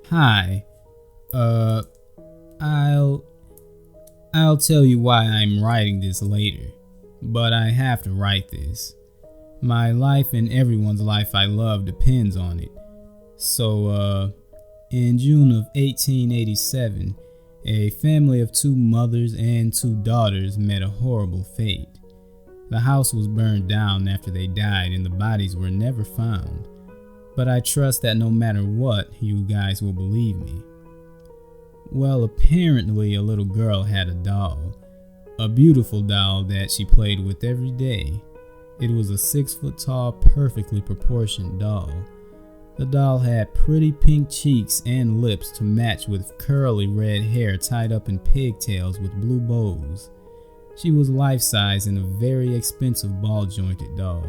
Hi. Uh, I'll tell you why I'm writing this later, but I have to write this. My life and everyone's life I love depends on it. So, in June of 1887, a family of 2 mothers and 2 daughters met a horrible fate. The house was burned down after they died and the bodies were never found. But I trust that no matter what, you guys will believe me. Well, apparently a little girl had a doll. A beautiful doll that she played with every day. It was a 6-foot tall, perfectly proportioned doll. The doll had pretty pink cheeks and lips to match with curly red hair tied up in pigtails with blue bows. She was life-size and a very expensive ball-jointed doll.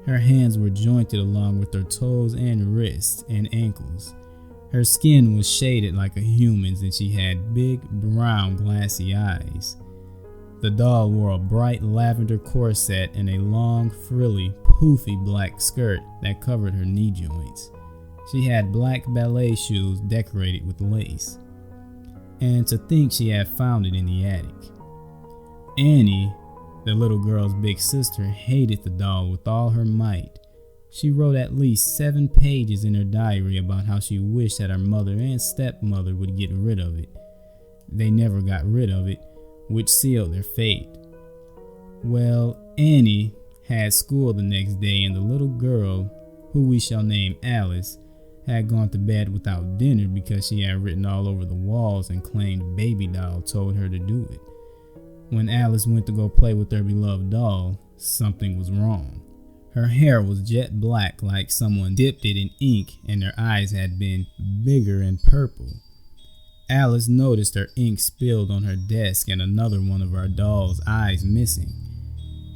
Her hands were jointed along with her toes and wrists and ankles. Her skin was shaded like a human's and she had big, brown, glassy eyes. The doll wore a bright lavender corset and a long, frilly, poofy black skirt that covered her knee joints. She had black ballet shoes decorated with lace. And to think she had found it in the attic. Annie, the little girl's big sister, hated the doll with all her might. She wrote at least 7 pages in her diary about how she wished that her mother and stepmother would get rid of it. They never got rid of it, which sealed their fate. Well, Annie had school the next day and the little girl, who we shall name Alice, had gone to bed without dinner because she had written all over the walls and claimed Baby Doll told her to do it. When Alice went to go play with her beloved doll, something was wrong. Her hair was jet black like someone dipped it in ink and her eyes had been bigger and purple. Alice noticed her ink spilled on her desk and another one of our doll's eyes missing.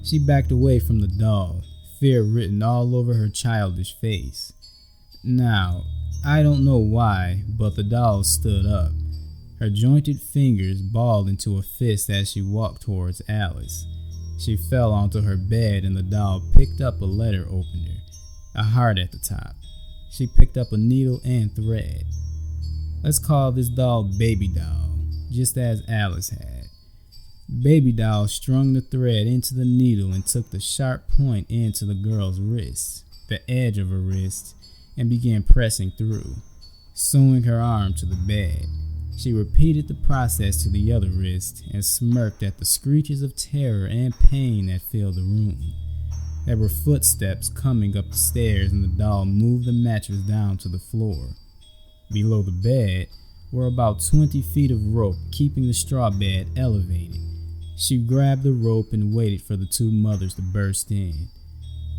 She backed away from the doll, fear written all over her childish face. Now, I don't know why, but the doll stood up. Her jointed fingers balled into a fist as she walked towards Alice. She fell onto her bed and the doll picked up a letter opener, a heart at the top. She picked up a needle and thread. Let's call this doll Baby Doll, just as Alice had. Baby Doll strung the thread into the needle and took the sharp point into the girl's wrist, the edge of her wrist, and began pressing through, sewing her arm to the bed. She repeated the process to the other wrist and smirked at the screeches of terror and pain that filled the room. There were footsteps coming up the stairs and the doll moved the mattress down to the floor. Below the bed were about 20 feet of rope keeping the straw bed elevated. She grabbed the rope and waited for the 2 mothers to burst in.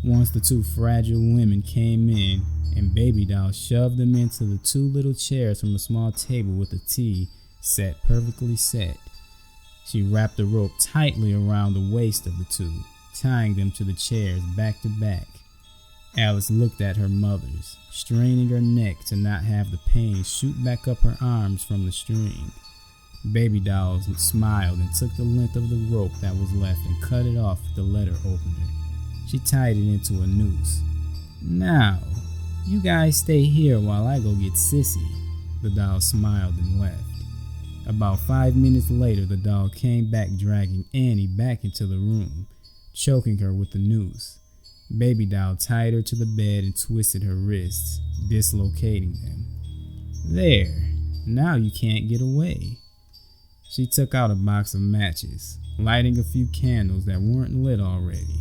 Once the 2 fragile women came in, and Baby Doll shoved them into the 2 little chairs from a small table with a tea set perfectly set. She wrapped the rope tightly around the waist of the 2, tying them to the chairs back to back. Alice looked at her mothers, straining her neck to not have the pain shoot back up her arms from the string. Baby Doll smiled and took the length of the rope that was left and cut it off with the letter opener. She tied it into a noose. Now, you guys stay here while I go get Sissy. The doll smiled and left. About 5 minutes later, the doll came back dragging Annie back into the room, choking her with the noose. Baby Doll tied her to the bed and twisted her wrists, dislocating them. There, now you can't get away. She took out a box of matches, lighting a few candles that weren't lit already.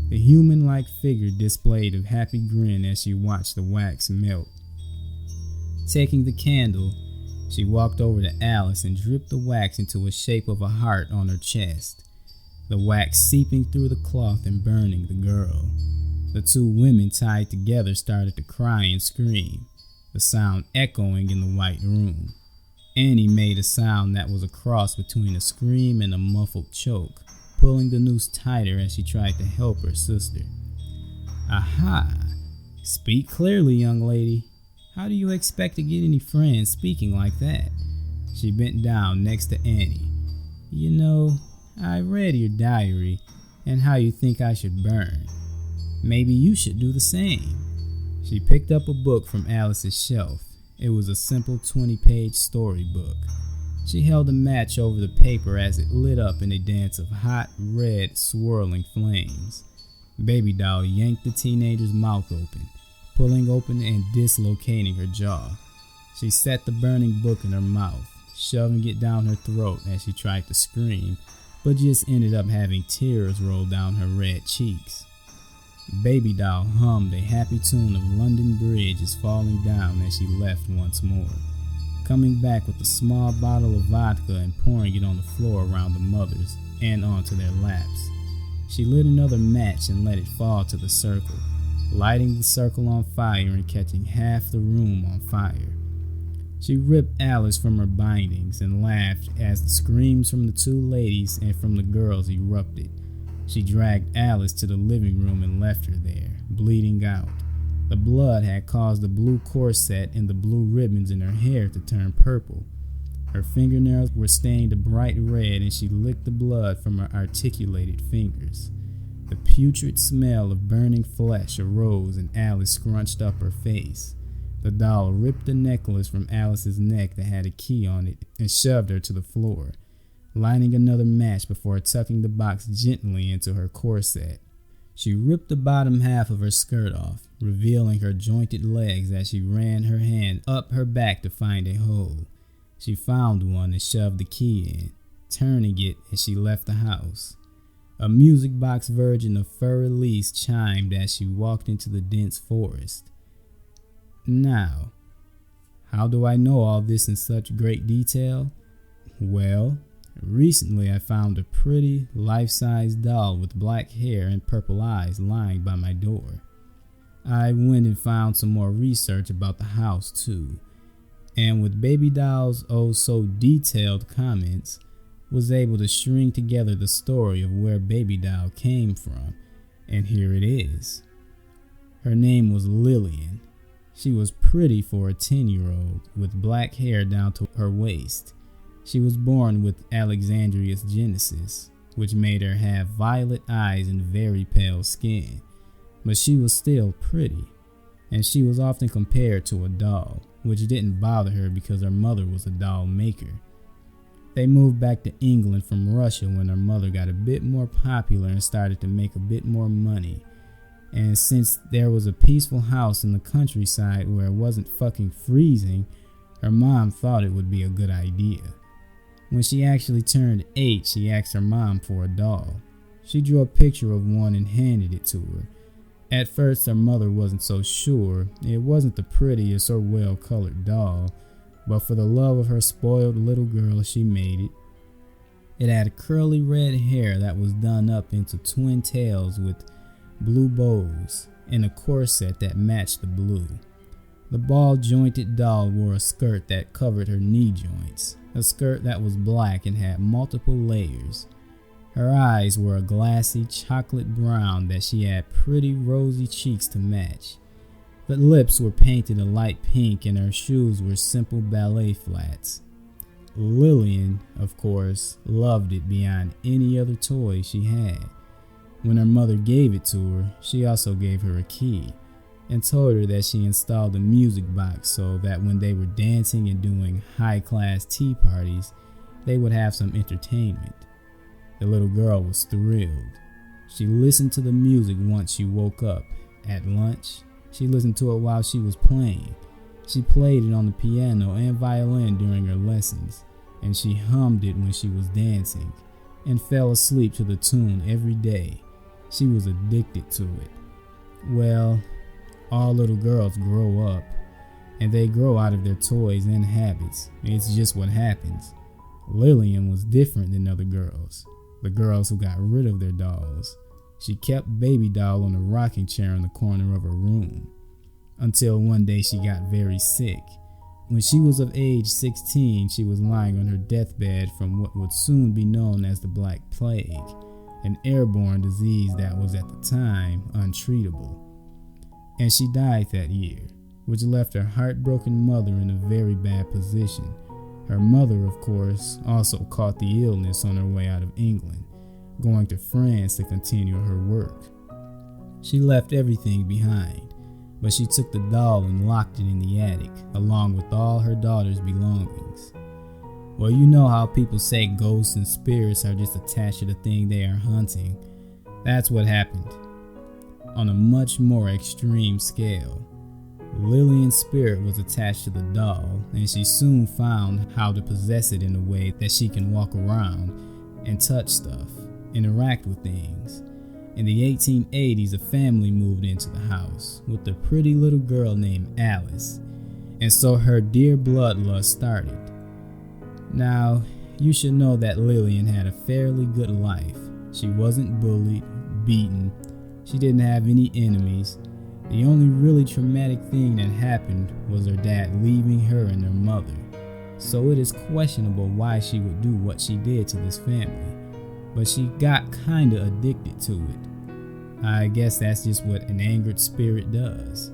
The human-like figure displayed a happy grin as she watched the wax melt. Taking the candle, she walked over to Alice and dripped the wax into a shape of a heart on her chest, the wax seeping through the cloth and burning the girl. The 2 women tied together started to cry and scream, the sound echoing in the white room. Annie made a sound that was a cross between a scream and a muffled choke, pulling the noose tighter as she tried to help her sister. Aha! Speak clearly, young lady. How do you expect to get any friends speaking like that? She bent down next to Annie. You know, I read your diary and how you think I should burn. Maybe you should do the same. She picked up a book from Alice's shelf. It was a simple 20-page storybook. She held a match over the paper as it lit up in a dance of hot, red, swirling flames. Baby Doll yanked the teenager's mouth open, pulling open and dislocating her jaw. She set the burning book in her mouth, shoving it down her throat as she tried to scream, but just ended up having tears roll down her red cheeks. Baby Doll hummed a happy tune of London Bridge is falling down as she left once more, coming back with a small bottle of vodka and pouring it on the floor around the mothers and onto their laps. She lit another match and let it fall to the circle, lighting the circle on fire and catching half the room on fire. She ripped Alice from her bindings and laughed as the screams from the two ladies and from the girls erupted. She dragged Alice to the living room and left her there, bleeding out. The blood had caused the blue corset and the blue ribbons in her hair to turn purple. Her fingernails were stained a bright red and she licked the blood from her articulated fingers. The putrid smell of burning flesh arose and Alice scrunched up her face. The doll ripped the necklace from Alice's neck that had a key on it and shoved her to the floor, lighting another match before tucking the box gently into her corset. She ripped the bottom half of her skirt off, revealing her jointed legs as she ran her hand up her back to find a hole. She found one and shoved the key in, turning it as she left the house. A music box version of Fur Elise chimed as she walked into the dense forest. Now, how do I know all this in such great detail? Well, recently I found a pretty, life-size doll with black hair and purple eyes lying by my door. I went and found some more research about the house too, and with Baby Doll's oh-so-detailed comments, was able to string together the story of where Baby Doll came from, and here it is. Her name was Lillian. She was pretty for a 10-year-old, with black hair down to her waist. She was born with Alexandria's genesis, which made her have violet eyes and very pale skin, but she was still pretty, and she was often compared to a doll, which didn't bother her because her mother was a doll maker. They moved back to England from Russia when her mother got a bit more popular and started to make a bit more money. And since there was a peaceful house in the countryside where it wasn't fucking freezing, her mom thought it would be a good idea. When she actually turned 8, she asked her mom for a doll. She drew a picture of one and handed it to her. At first, her mother wasn't so sure. It wasn't the prettiest or well-colored doll, but for the love of her spoiled little girl, she made it. It had curly red hair that was done up into twin tails with blue bows, and a corset that matched the blue. The ball-jointed doll wore a skirt that covered her knee joints, a skirt that was black and had multiple layers. Her eyes were a glassy chocolate brown that she had pretty rosy cheeks to match. The lips were painted a light pink and her shoes were simple ballet flats. Lillian, of course, loved it beyond any other toy she had. When her mother gave it to her, she also gave her a key and told her that she installed a music box so that when they were dancing and doing high-class tea parties, they would have some entertainment. The little girl was thrilled. She listened to the music once she woke up. At lunch, she listened to it while she was playing. She played it on the piano and violin during her lessons, and she hummed it when she was dancing, and fell asleep to the tune every day. She was addicted to it. Well, all little girls grow up, and they grow out of their toys and habits. It's just what happens. Lillian was different than other girls, the girls who got rid of their dolls. She kept Baby Doll on a rocking chair in the corner of her room, until one day she got very sick. When she was of age 16, she was lying on her deathbed from what would soon be known as the Black Plague, an airborne disease that was at the time untreatable. And she died that year, which left her heartbroken mother in a very bad position. Her mother, of course, also caught the illness on her way out of England, going to France to continue her work. She left everything behind, but she took the doll and locked it in the attic, along with all her daughter's belongings. Well, you know how people say ghosts and spirits are just attached to the thing they are hunting. That's what happened. On a much more extreme scale, Lillian's spirit was attached to the doll, and she soon found how to possess it in a way that she can walk around and touch stuff, interact with things. In the 1880s, a family moved into the house with a pretty little girl named Alice, and so her dear bloodlust started. Now, you should know that Lillian had a fairly good life. She wasn't bullied, beaten, she didn't have any enemies. The only really traumatic thing that happened was her dad leaving her and her mother, so it is questionable why she would do what she did to this family, but she got kinda addicted to it. I guess that's just what an angered spirit does.